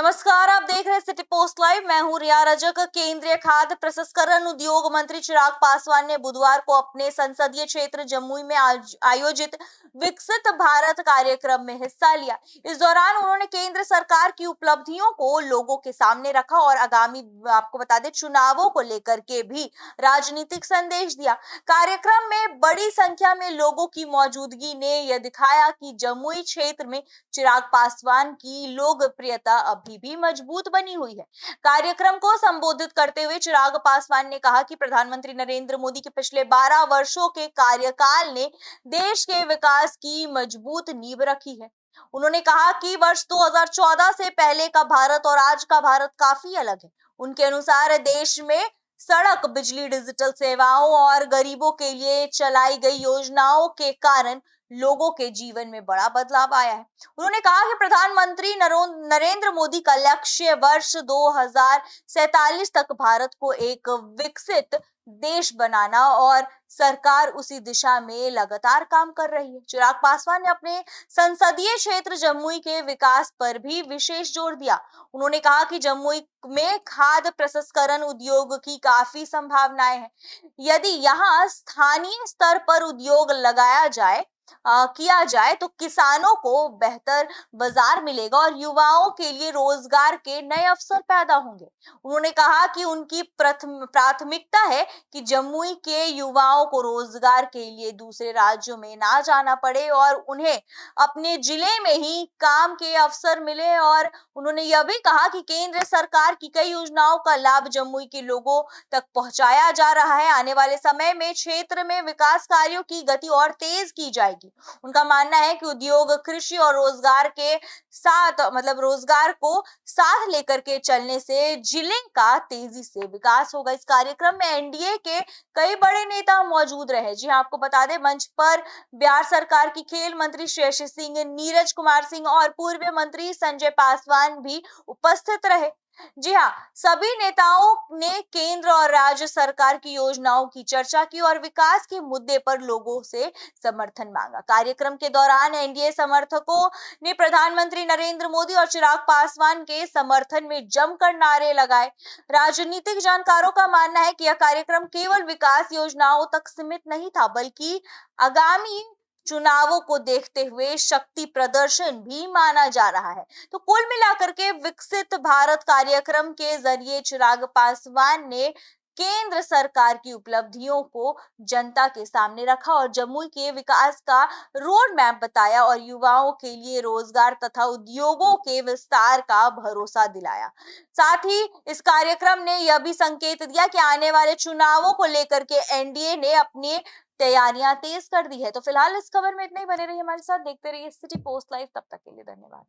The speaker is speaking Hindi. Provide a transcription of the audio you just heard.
नमस्कार, आप देख रहे हैं सिटी पोस्ट लाइव। मैं हूं रिया रजक। केंद्रीय खाद्य प्रसंस्करण उद्योग मंत्री चिराग पासवान ने बुधवार को अपने संसदीय क्षेत्र जमुई में आयोजित विकसित भारत कार्यक्रम में हिस्सा लिया। इस दौरान उन्होंने केंद्र सरकार की उपलब्धियों को लोगों के सामने रखा और आगामी, आपको बता दें, चुनावों को लेकर के भी राजनीतिक संदेश दिया। कार्यक्रम में बड़ी संख्या में लोगों की मौजूदगी ने यह दिखाया कि जमुई क्षेत्र में चिराग पासवान की लोकप्रियता अभी भी मजबूत बनी हुई है। कार्यक्रम को संबोधित करते हुए चिराग पासवान ने कहा कि प्रधानमंत्री नरेंद्र मोदी के पिछले 12 वर्षों के कार्यकाल ने देश के विकास की मजबूत नींव रखी है। उन्होंने कहा कि वर्ष 2014 से पहले का भारत और आज का भारत काफी अलग है। उनके अनुसार देश में सड़क, बिजली, डिजिटल सेवाओं और गरीबों के लिए चलाई गई योजनाओं के कारण लोगों के जीवन में बड़ा बदलाव आया है। उन्होंने कहा कि प्रधानमंत्री नरेंद्र मोदी का लक्ष्य वर्ष 2047 तक भारत को एक विकसित देश बनाना और सरकार उसी दिशा में लगातार काम कर रही है। चिराग पासवान ने अपने संसदीय क्षेत्र जमुई के विकास पर भी विशेष जोर दिया। उन्होंने कहा कि जमुई में खाद्य प्रसंस्करण उद्योग की काफी संभावनाएं हैं। यदि यहाँ स्थानीय स्तर पर उद्योग लगाया जाए किया जाए तो किसानों को बेहतर बाजार मिलेगा और युवाओं के लिए रोजगार के नए अवसर पैदा होंगे। उन्होंने कहा कि उनकी प्राथमिकता है कि जमुई के युवाओं को रोजगार के लिए दूसरे राज्यों में ना जाना पड़े और उन्हें अपने जिले में ही काम के अवसर मिले। और उन्होंने यह भी कहा कि केंद्र सरकार की कई योजनाओं का लाभ जमुई के लोगों तक पहुंचाया जा रहा है। आने वाले समय में क्षेत्र में विकास कार्यों की गति और तेज की जाएगी। उनका मानना है कि उद्योग, कृषि और रोजगार के साथ, रोजगार को साथ लेकर के चलने से जिले का तेजी से विकास होगा। इस कार्यक्रम में एनडीए के कई बड़े नेता मौजूद रहे। जी हाँ, आपको बता दें, मंच पर बिहार सरकार की खेल मंत्री श्रेयसी सिंह, नीरज कुमार सिंह और पूर्व मंत्री संजय पासवान भी उपस्थित रहे। जी हाँ, सभी नेताओं ने केंद्र और राज्य सरकार की योजनाओं की चर्चा की और विकास के मुद्दे पर लोगों से समर्थन मांगा। कार्यक्रम के दौरान एनडीए समर्थकों ने प्रधानमंत्री नरेंद्र मोदी और चिराग पासवान के समर्थन में जमकर नारे लगाए। राजनीतिक जानकारों का मानना है कि यह कार्यक्रम केवल विकास योजनाओं तक सीमित नहीं था, बल्कि आगामी चुनावों को देखते हुए शक्ति प्रदर्शन भी माना जा रहा है। तो कुल मिलाकर के विकसित भारत कार्यक्रम के जरिए चिराग पासवान ने केंद्र सरकार की उपलब्धियों को जनता के सामने रखा और जमुई के विकास का रोड मैप बताया और युवाओं के लिए रोजगार तथा उद्योगों के विस्तार का भरोसा दिलाया। साथ ही इस कार्यक्रम ने यह भी संकेत दिया कि आने वाले चुनावों को लेकर के एनडीए ने अपनी तैयारियां तेज कर दी है। तो फिलहाल इस खबर में इतना ही। बने रहिए हमारे साथ, देखते रहिए सिटी पोस्ट लाइव। तब तक के लिए धन्यवाद।